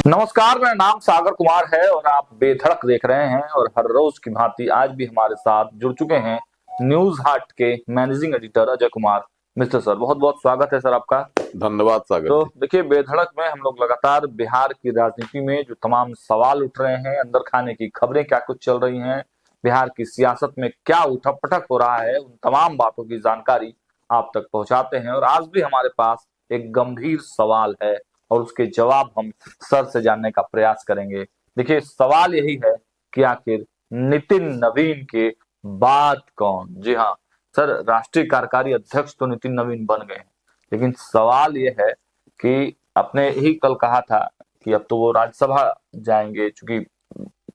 नमस्कार, मेरा नाम सागर कुमार है और आप बेधड़क देख रहे हैं। और हर रोज की भांति आज भी हमारे साथ जुड़ चुके हैं न्यूज हाट के managing editor Ajay Kumar. Mister sir, बहुत बहुत स्वागत है सर आपका। धन्यवाद सागर तो जी। देखिए, बेधड़क में हम लोग लगातार बिहार की राजनीति में जो तमाम सवाल उठ रहे हैं, अंदर खाने की खबरें क्या कुछ चल रही हैं, बिहार की सियासत में क्या उठक पटक हो रहा है, उन तमाम बातों की जानकारी आप तक पहुंचाते हैं। और आज भी हमारे पास एक गंभीर सवाल है और उसके जवाब हम सर से जानने का प्रयास करेंगे। देखिए, सवाल यही है कि आखिर नितिन नवीन के बाद कौन? जी हाँ सर, राष्ट्रीय कार्यकारी अध्यक्ष तो नितिन नवीन बन गए हैं, लेकिन सवाल यह है कि आपने ही कल कहा था कि अब तो वो राज्यसभा जाएंगे, क्योंकि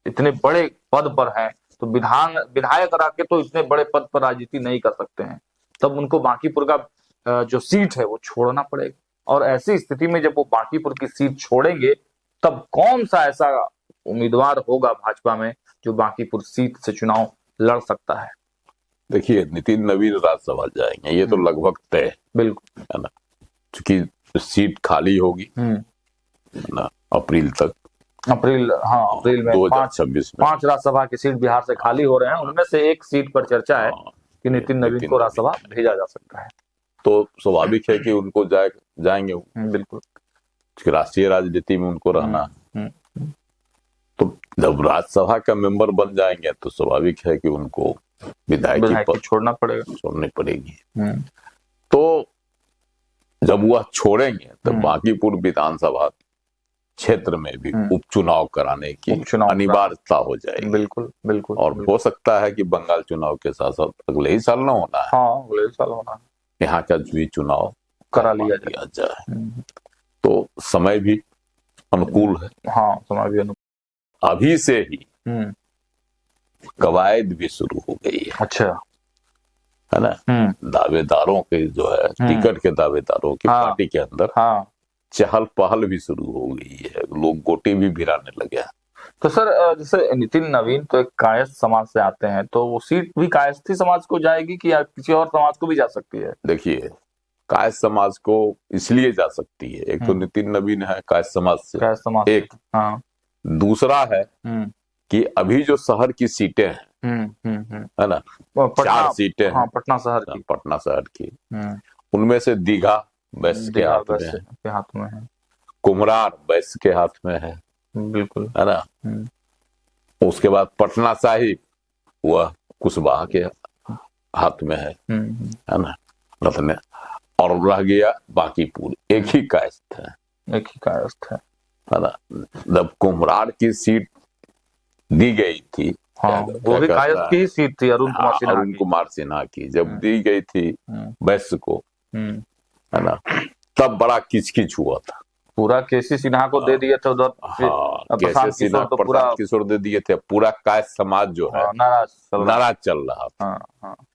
इतने बड़े पद पर हैं, तो विधायक रह के तो इतने बड़े पद पर राजनीति नहीं कर सकते हैं। तब उनको बांकीपुर का जो सीट है वो छोड़ना पड़ेगा। और ऐसी स्थिति में जब वो बांकीपुर की सीट छोड़ेंगे, तब कौन सा ऐसा उम्मीदवार होगा भाजपा में जो बांकीपुर सीट से चुनाव लड़ सकता है? देखिए, नितिन नवीन राज्यसभा जाएंगे ये तो लगभग तय है। बिल्कुल, है ना, क्योंकि सीट खाली होगी है ना अप्रैल तक। अप्रैल में 2026 में 5 राज्यसभा की सीट बिहार से खाली हो रहे हैं। उनमें से एक सीट पर चर्चा है कि नितिन नवीन को राज्यसभा भेजा जा सकता है। तो स्वाभाविक है कि उनको जाएंगे बिल्कुल, राष्ट्रीय राजनीति में उनको रहना। तो जब राज्यसभा का मेंबर बन जाएंगे तो स्वाभाविक है कि उनको विधायकी छोड़ना पड़ेगा, छोड़नी पड़ेगी। तो जब वह छोड़ेंगे तो बांकीपुर विधानसभा क्षेत्र में भी उपचुनाव कराने की अनिवार्यता हो जाएगी। बिल्कुल बिल्कुल। और हो सकता है कि बंगाल चुनाव के साथ साथ अगले ही साल न होना है, अगले साल होना है, यहाँ का भी चुनाव करा लिया जाए। तो समय भी अनुकूल है। समय भी अनुकूल। अभी से ही कवायद भी शुरू हो गई है। अच्छा, है ना, दावेदारों के जो है टिकट के दावेदारों की पार्टी के अंदर चहल पहल भी शुरू हो गई है। लोग गोटी भी भिराने लगे हैं। तो सर, जैसे नितिन नवीन तो एक कायस्थ समाज से आते हैं, तो वो सीट भी कायस्थी समाज को जाएगी कि या किसी और समाज को भी जा सकती है? देखिए, कायस्थ समाज को इसलिए जा सकती है, एक तो नितिन नवीन है कायस्थ समाज से, एक दूसरा है कि अभी जो शहर की सीटें हैं है ना, 4 सीटें हैं पटना शहर की उनमें से दीघा वैश्य के हाथ में है, कुम्हरार वैश्य के हाथ में है। बिल्कुल, है ना। उसके बाद पटना साहिब वह कुशवाहा के हाथ में है ना, रत्न। और रह गया बांकीपुर, एक ही कायस्थ है ना। जब कुम्हरार की सीट दी गई थी, वो भी कायस्थ की ही सीट थी, अरुण कुमार सिन्हा की, जब दी गई थी वैश्य को, है ना, तब बड़ा किचकिच हुआ था। पूरा केसी सिन्हा को दे दिए थे उधर, प्रशांत किशोर दे दिए थे। पूरा कायस्थ समाज जो है नाराज चल रहा था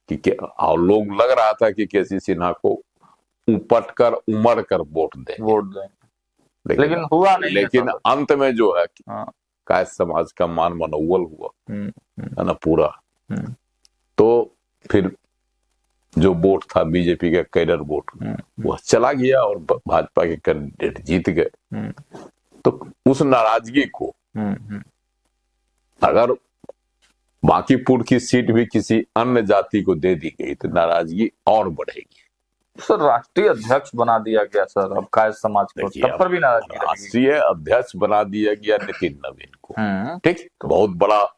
कि और लोग लग रहा था कि केसी सिन्हा को उपट कर उमड़ कर वोट दें। लेकिन हुआ नहीं। लेकिन अंत में जो है कायस्थ समाज का मान मनोवल हुआ है ना पूरा। तो फिर जो वोट था बीजेपी का कैडर वोट, वह चला गया और भाजपा के कैंडिडेट जीत गए। तो उस नाराजगी को अगर बांकीपुर की सीट भी किसी अन्य जाति को दे दी गई तो नाराजगी और बढ़ेगी। सर, राष्ट्रीय अध्यक्ष बना दिया गया सर अब कायस्थ समाज को, तब पर भी नाराजगी। राष्ट्रीय अध्यक्ष बना दिया गया नितिन नवीन को, ठीक, बहुत बड़ा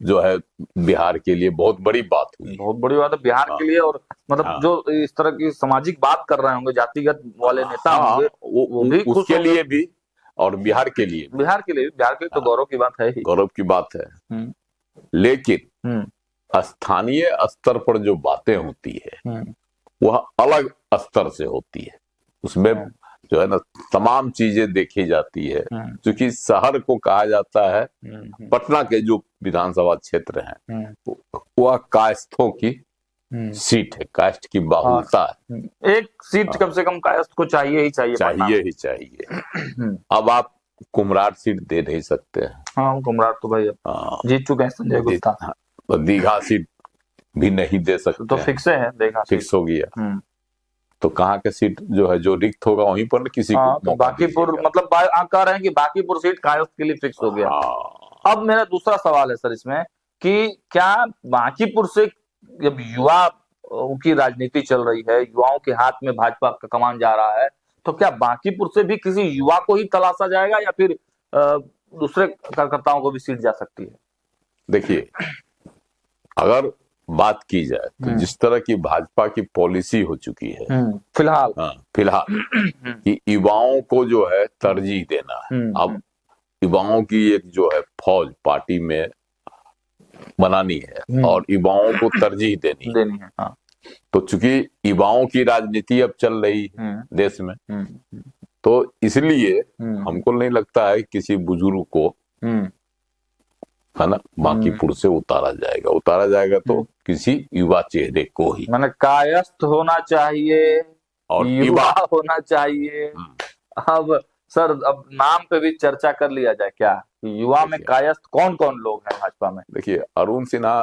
जो है बिहार के लिए बहुत बड़ी बात हुई। बहुत बड़ी बात है बिहार के लिए। और मतलब जो इस तरह की सामाजिक बात कर रहे होंगे, जातिगत वाले नेता होंगे, वो भी उसके लिए भी और बिहार के लिए तो गौरव की बात है ही। गौरव की बात है। लेकिन स्थानीय स्तर पर जो बातें होती है वह अलग स्तर से होती है। उसमें जो है ना तमाम चीजें देखी जाती है। क्योंकि शहर को कहा जाता है, पटना के जो विधानसभा क्षेत्र है वह कायस्थों की सीट है, कास्ट की बाहुलता है। एक सीट कम से कम कायस्थ को चाहिए ही चाहिए। अब आप कुम्हरार सीट दे नहीं सकते हैं। कुम्हरार तो भाई जीत चुके हैं, संजय गुप्ता। तो दीघा सीट भी नहीं दे सकते, तो फिक्स है, फिक्स हो गया। तो कहाँ के सीट जो है जो रिक्त होगा वहीं पर किसी को तो बांकीपुर मतलब कह रहे हैं कि बांकीपुर सीट कायस्थ के लिए फिक्स हो गया। अब मेरा दूसरा सवाल है सर इसमें कि क्या बांकीपुर से जब युवा की राजनीति चल रही है, युवाओं के हाथ में भाजपा का कमान जा रहा है, तो क्या बांकीपुर से भी किसी युवा को ही तलाशा जाएगा या फिर दूसरे कार्यकर्ताओं को भी सीट जा सकती है? देखिए, अगर बात की जाए तो जिस तरह की भाजपा की पॉलिसी हो चुकी है फिलहाल कि युवाओं को जो है तरजीह देना है। अब युवाओं की एक जो है फौज पार्टी में बनानी है और युवाओं को तरजीह देनी है। तो चूंकि युवाओं की राजनीति अब चल रही है देश में, तो इसलिए हमको नहीं लगता है किसी बुजुर्ग को है ना बांकीपुर से उतारा जाएगा तो किसी युवा चेहरे को ही, माने कायस्थ होना चाहिए और युवा होना चाहिए। अब सर, अब नाम पे भी चर्चा कर लिया जाए क्या, युवा में कायस्थ कौन कौन लोग हैं भाजपा में? देखिए, अरुण सिन्हा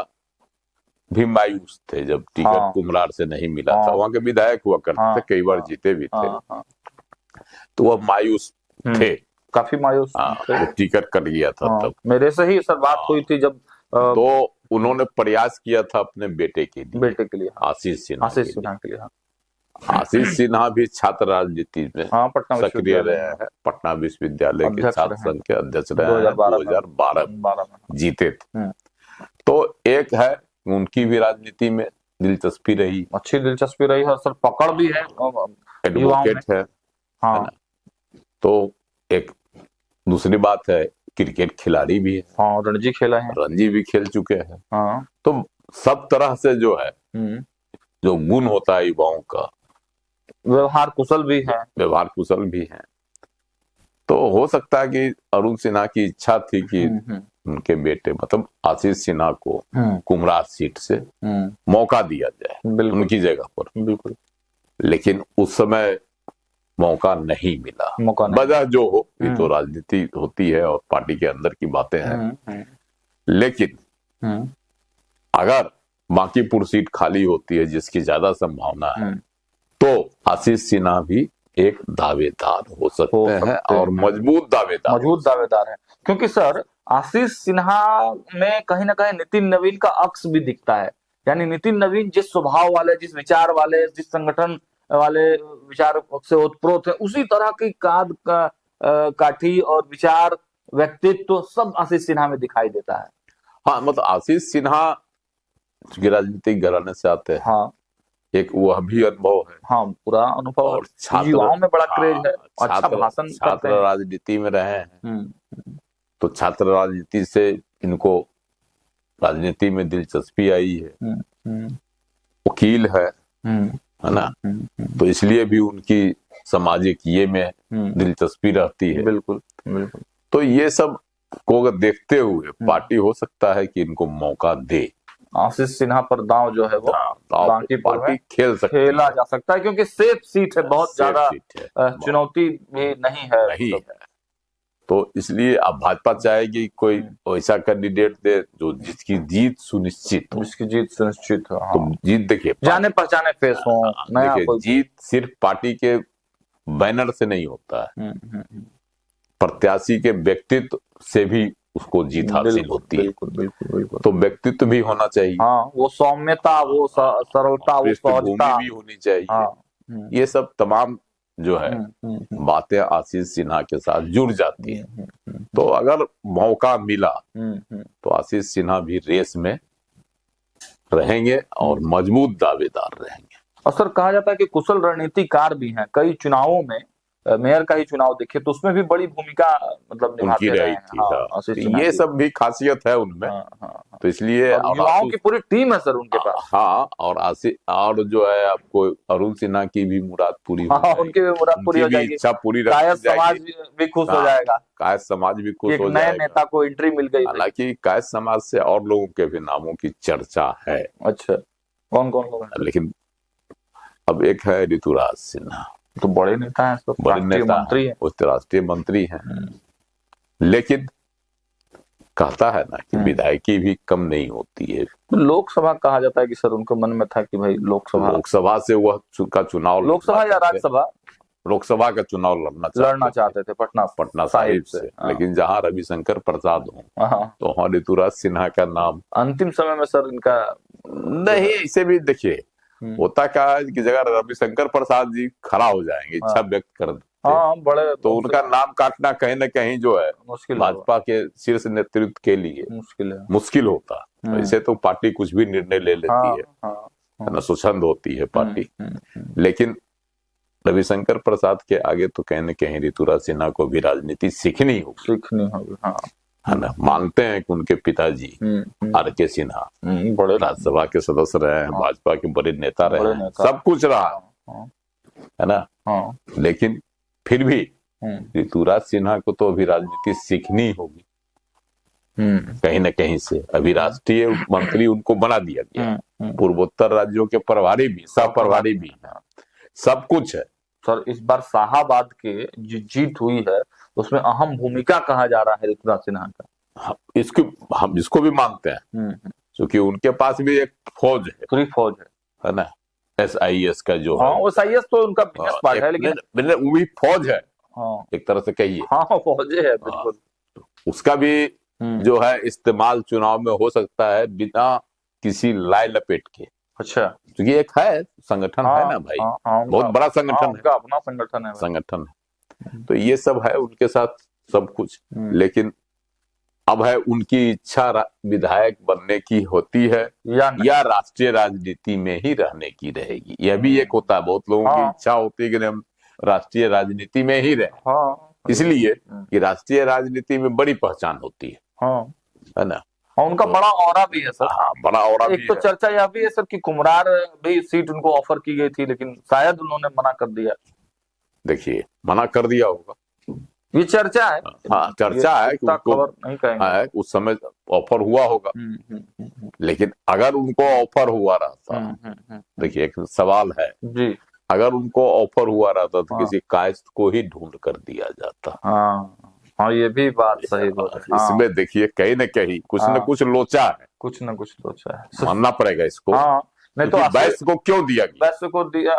भी मायूस थे जब टिकट कुम्हरार से नहीं मिला था। वहां के विधायक हुआ करते थे, कई बार जीते भी थे, तो वह मायूस थे, काफी मायूस थे। टिकट कट गया था तब मेरे से ही सर बात हुई थी जब तो उन्होंने प्रयास किया था अपने बेटे के लिए आशीष सिन्हा के लिए। आशीष सिन्हा भी छात्र राजनीति में सक्रिय रहे हैं, पटना विश्वविद्यालय के छात्र संघ के अध्यक्ष रहे हैं, 2012 में जीते थे। तो एक है उनकी भी राजनीति में दिलचस्पी रही, अच्छी दिलचस्पी रही है सर, पकड़ भी है, एडवोकेट है ना। तो एक दूसरी बात है क्रिकेट खिलाड़ी भी है, रणजी खेला है, रणजी भी खेल चुके हैं। तो सब तरह से जो है जो गुण होता है युवाओं का, व्यवहार कुशल भी है। तो हो सकता है कि अरुण सिन्हा की इच्छा थी कि उनके बेटे मतलब आशीष सिन्हा को कुम्हरार सीट से मौका दिया जाए उनकी जगह पर, बिल्कुल। लेकिन उस समय मौका नहीं मिला। वजह जो हो, ये तो राजनीति होती है और पार्टी के अंदर की बातें हैं। लेकिन अगर बांकीपुर सीट खाली होती है, जिसकी ज्यादा संभावना है, तो आशीष सिन्हा भी एक दावेदार हो सकते हैं और मजबूत दावेदार है। क्योंकि सर आशीष सिन्हा में कहीं ना कहीं नितिन नवीन का अक्स भी दिखता है। यानी नितिन नवीन जिस स्वभाव वाले, जिस विचार वाले, जिस संगठन वाले विचार से ओतप्रोत है, उसी तरह की काठी और विचार, व्यक्तित्व सब आशीष सिन्हा में दिखाई देता है। हाँ, मतलब आशीष सिन्हा राजनीतिक घराने से आते हैं, एक वह भी अनुभव है, पूरा अनुभव, और युवाओं में बड़ा क्रेज है, अच्छा भाषण करते हैं, छात्र राजनीति में रहे हैं। तो छात्र राजनीति से इनको राजनीति में दिलचस्पी आई है, वकील है ना, तो इसलिए भी उनकी सामाजिक ये में दिलचस्पी रहती है। बिल्कुल। तो ये सब को अगर देखते हुए पार्टी हो सकता है कि इनको मौका दे। आशीष सिन्हा पर दांव जो है वो बांकीपुर में खेला जा सकता है, क्योंकि सेफ सीट है, बहुत ज्यादा चुनौती भी नहीं है। तो इसलिए अब भाजपा चाहेगी कोई ऐसा कैंडिडेट दे जो जिसकी जीत सुनिश्चित हो। तो जीत देखिए जाने पहचाने फेस हो, देखिए जीत सिर्फ पार्टी के बैनर से नहीं होता है, प्रत्याशी के व्यक्तित्व से भी उसको जीत हासिल होती है। बिल्कुल। तो व्यक्तित्व भी होना चाहिए, वो सौम्यता, वो सरलता, वो सहजता भी होनी चाहिए। ये सब तमाम जो है बातें आशीष सिन्हा के साथ जुड़ जाती है। तो अगर मौका मिला तो आशीष सिन्हा भी रेस में रहेंगे और मजबूत दावेदार रहेंगे। और सर कहा जाता है कि कुशल रणनीतिकार भी हैं, कई चुनावों में, मेयर का ही चुनाव देखिए तो उसमें भी बड़ी भूमिका मतलब निभाते रहे हैं। ये सब भी खासियत है उनमें। तो इसलिए युवाओं की पूरी टीम है सर उनके पास। और जो है आपको अरुण सिन्हा की भी मुराद पूरी उनकी भी मुराद पूरी हो जाएगी, इच्छा पूरी, कायस्थ समाज भी खुश हो जाएगा, कायस्थ समाज भी खुश हो जाएगा, नए नेता को एंट्री मिल गई। हालांकि कायस्थ समाज से और लोगों के भी नामों की चर्चा है। अच्छा, कौन कौन लोग हैं? लेकिन अब एक है ऋतुराज सिन्हा, तो बड़े नेता हैं, बड़े नेता, मंत्री हैं, राष्ट्रीय मंत्री हैं। लेकिन कहता है ना कि विधायकी भी कम नहीं होती है। लोकसभा कहा जाता है कि सर उनके मन में था कि भाई लोकसभा से वह का चुनाव, लोकसभा या राज्यसभा, लोकसभा का चुनाव लड़ना चाहते थे पटना साहिब से। लेकिन जहां रविशंकर प्रसाद हो तो वहां ऋतुराज सिन्हा का नाम अंतिम समय में सर इनका नहीं। इसे भी देखिए, होता क्या है कि जगह रविशंकर प्रसाद जी खड़ा हो जाएंगे, इच्छा व्यक्त कर देते, बड़े तो उनका नाम काटना कहीं न कहीं जो है भाजपा के शीर्ष नेतृत्व के लिए मुश्किल होता। ऐसे तो पार्टी कुछ भी निर्णय ले लेती है ना, स्वच्छंद होती है पार्टी। लेकिन रविशंकर प्रसाद के आगे तो कहीं न कहीं ऋतुराज सिन्हा को भी राजनीति सीखनी होगी। है ना। मानते हैं कि उनके पिताजी आर.के. सिन्हा बड़े राज्यसभा के सदस्य रहे हैं, भाजपा के बड़े नेता रहे हैं, सब कुछ रहा है ना। लेकिन फिर भी ऋतुराज सिन्हा को तो अभी राजनीति सीखनी होगी कहीं न कहीं से। अभी राष्ट्रीय मंत्री उनको बना दिया गया, पूर्वोत्तर राज्यों के प्रभारी भी, सह प्रभारी भी, सब कुछ है। सर इस बार शाहाबाद के जो जीत हुई है उसमें अहम भूमिका कहा जा रहा है ऋतुराज सिन्हा का। हम इसको भी मानते हैं क्योंकि उनके पास भी एक फौज है, पूरी फौज है ना। SIS का जो है, SIS तो उनका बिजनेस पार्ट है, लेकिन वो भी फौज है एक तरह से कहिए। फौज है बिल्कुल। उसका भी जो है इस्तेमाल चुनाव में हो सकता है बिना किसी लाई लपेट के। अच्छा, क्योंकि एक है संगठन है ना भाई, बहुत बड़ा संगठन है, अपना संगठन है। तो ये सब है उनके साथ सब कुछ। लेकिन अब है उनकी इच्छा विधायक बनने की होती है या राष्ट्रीय राजनीति में ही रहने की रहेगी। यह भी एक होता है, बहुत लोगों की इच्छा होती है कि हम राष्ट्रीय राजनीति में ही रहे, इसलिए कि राष्ट्रीय राजनीति में बड़ी पहचान होती है ना। उनका बड़ा ऑरा भी है सर। बड़ा ऑरा भी एक तो चर्चा यह भी है सर कि कुम्हरार भी सीट उनको ऑफर की गई थी, लेकिन शायद उन्होंने मना कर दिया। देखिए, मना कर दिया होगा, ये चर्चा है। चर्चा है कि उनको नहीं कहेंगे, उस समय ऑफर हुआ होगा। लेकिन अगर उनको ऑफर हुआ रहता, देखिए एक सवाल है जी, अगर उनको ऑफर हुआ रहता तो किसी कायस्थ को ही ढूंढ कर दिया जाता। ये भी बात सही बोल रहे हैं। इसमें देखिए कहीं न कहीं कुछ न कुछ लोचा है, मानना पड़ेगा इसको। नहीं तो बैस को क्यों दिया गया? बैस को दिया,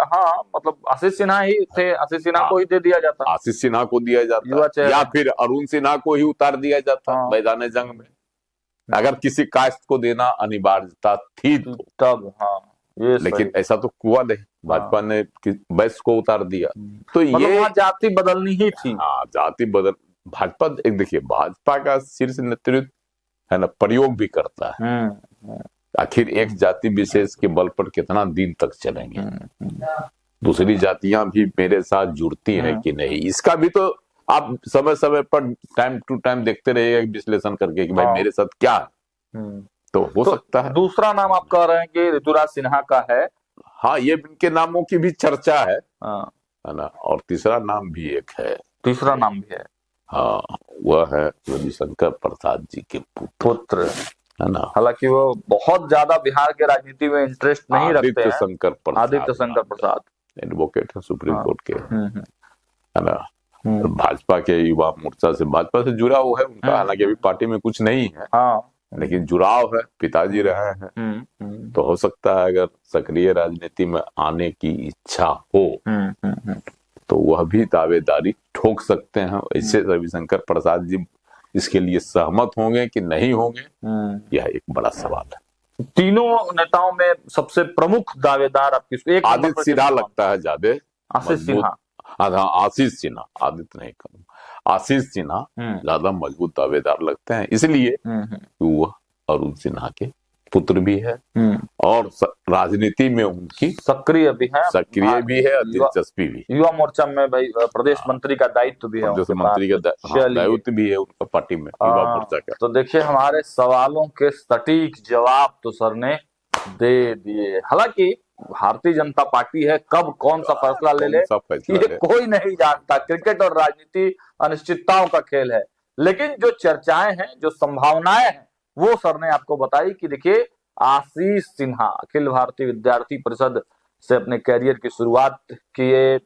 मतलब आशीष सिन्हा ही थे, आशीष सिन्हा को ही दे दिया जाता, आशीष सिन्हा को दिया जाता, या फिर अरुण सिन्हा को ही उतार दिया जाता मैदान जंग में। अगर किसी कास्ट को देना अनिवार्यता थी तब लेकिन ऐसा तो हुआ नहीं, भाजपा ने बैस को उतार दिया। तो ये जाति बदलनी ही थी। जाति बदल भाजपा, एक देखिए भाजपा का शीर्ष नेतृत्व है ना, प्रयोग भी करता है। आखिर एक जाति विशेष के बल पर कितना दिन तक चलेंगे? दूसरी जातियां भी मेरे साथ जुड़ती हैं कि नहीं, इसका भी तो आप समय समय पर टाइम टू टाइम देखते रहिएगा, विश्लेषण करके कि भाई मेरे साथ क्या है। तो हो सकता है। दूसरा नाम आप कह रहे हैं कि ऋतुराज सिन्हा का है। ये इनके नामों की भी चर्चा है ना। और तीसरा नाम भी एक है, वह है रविशंकर प्रसाद जी के पुत्र है ना। हालांकि वो बहुत ज्यादा बिहार के राजनीति में इंटरेस्ट नहीं रखते हैं। आदित्य शंकर प्रसाद एडवोकेट है सुप्रीम कोर्ट के, है ना। भाजपा के युवा मोर्चा से, भाजपा से जुड़ा हुआ है उनका, हालांकि अभी पार्टी में कुछ नहीं है, लेकिन जुड़ाव है, पिताजी रहे हैं। तो हो सकता है अगर सक्रिय राजनीति में आने की इच्छा हो तो वह भी दावेदारी ठोक सकते हैं। ऐसे रविशंकर प्रसाद जी इसके लिए सहमत होंगे कि नहीं होंगे, यह एक बड़ा सवाल है। तीनों नेताओं में सबसे प्रमुख दावेदार आप किसको? एक आदित्य सिन्हा लगता है ज्यादा, आशीष सिन्हा, आशीष सिन्हा, आदित्य नहीं कहूंगा, आशीष सिन्हा ज्यादा मजबूत दावेदार लगते हैं, इसलिए वह अरुण सिन्हा के पुत्र भी है और राजनीति में उनकी सक्रिय भी है, दिलचस्पी भी। युवा मोर्चा में भाई प्रदेश मंत्री का दायित्व भी है, प्रदेश मंत्री का दायित्व भी है उनका पार्टी में, युवा मोर्चा का। तो देखिए हमारे सवालों के सटीक जवाब तो सर ने दे दिए। हालांकि भारतीय जनता पार्टी है, कब कौन सा फैसला ले ले ये कोई नहीं जानता। क्रिकेट और राजनीति अनिश्चितताओं का खेल है, लेकिन जो चर्चाएं हैं, जो संभावनाएं हैं, वो सर ने आपको बताई कि देखिए आशीष सिन्हा अखिल भारतीय विद्यार्थी परिषद से अपने कैरियर की शुरुआत किए,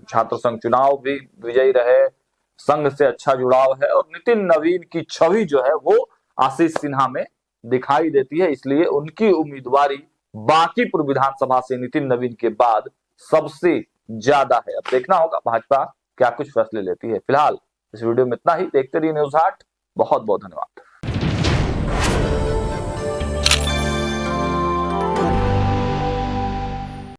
छात्र संघ चुनाव भी विजयी रहे, संघ से अच्छा जुड़ाव है और नितिन नवीन की छवि जो है वो आशीष सिन्हा में दिखाई देती है, इसलिए उनकी उम्मीदवारी बांकीपुर विधानसभा से नितिन नवीन के बाद सबसे ज्यादा है। अब देखना होगा भाजपा क्या कुछ फैसले लेती है। फिलहाल इस वीडियो में इतना ही। देखते रहिए न्यूज़ 8। बहुत बहुत धन्यवाद।